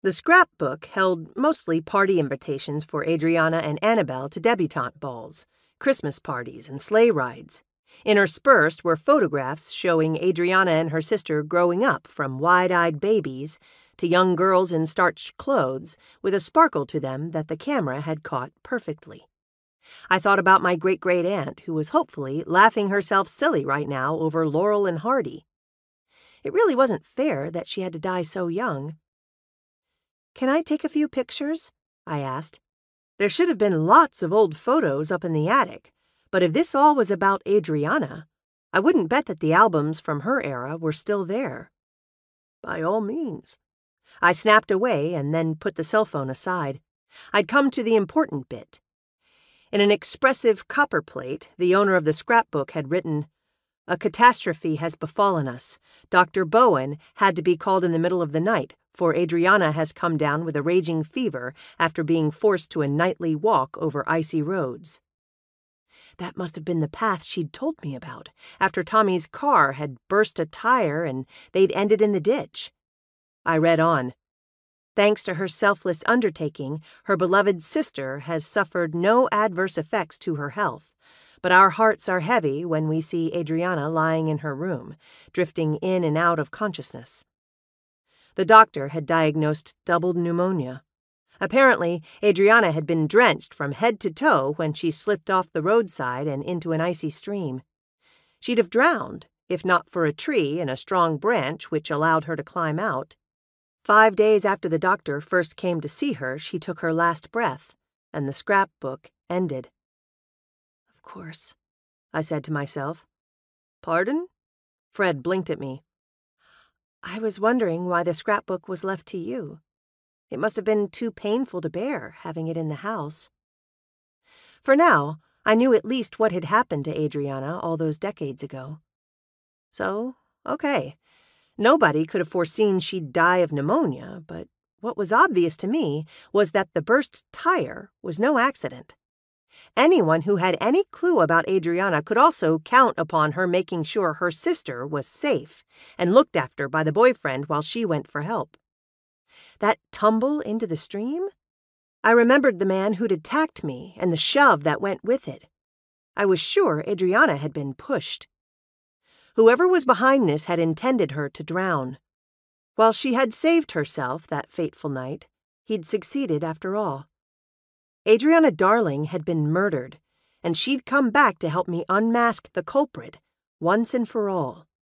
The scrapbook held mostly party invitations for Adriana and Annabelle to debutante balls, Christmas parties, and sleigh rides. Interspersed were photographs showing Adriana and her sister growing up from wide-eyed babies to young girls in starched clothes with a sparkle to them that the camera had caught perfectly. I thought about my great-great-aunt, who was hopefully laughing herself silly right now over Laurel and Hardy. It really wasn't fair that she had to die so young. "Can I take a few pictures?" I asked. There should have been lots of old photos up in the attic, but if this all was about Adriana, I wouldn't bet that the albums from her era were still there. "By all means." I snapped away and then put the cell phone aside. I'd come to the important bit. In an expressive copperplate, the owner of the scrapbook had written, "A catastrophe has befallen us. Dr. Bowen had to be called in the middle of the night, for Adriana has come down with a raging fever after being forced to a nightly walk over icy roads." That must have been the path she'd told me about, after Tommy's car had burst a tire and they'd ended in the ditch. I read on. "Thanks to her selfless undertaking, her beloved sister has suffered no adverse effects to her health, but our hearts are heavy when we see Adriana lying in her room, drifting in and out of consciousness." The doctor had diagnosed double pneumonia. Apparently, Adriana had been drenched from head to toe when she slipped off the roadside and into an icy stream. She'd have drowned, if not for a tree and a strong branch which allowed her to climb out. 5 days after the doctor first came to see her, she took her last breath, and the scrapbook ended. "Of course," I said to myself. "Pardon?" Fred blinked at me. "I was wondering why the scrapbook was left to you. It must have been too painful to bear, having it in the house." For now, I knew at least what had happened to Adriana all those decades ago. So, okay. Nobody could have foreseen she'd die of pneumonia, but what was obvious to me was that the burst tire was no accident. Anyone who had any clue about Adriana could also count upon her making sure her sister was safe and looked after by the boyfriend while she went for help. That tumble into the stream? I remembered the man who'd attacked me and the shove that went with it. I was sure Adriana had been pushed. Whoever was behind this had intended her to drown. While she had saved herself that fateful night, he'd succeeded after all. Adriana Darling had been murdered, and she'd come back to help me unmask the culprit once and for all.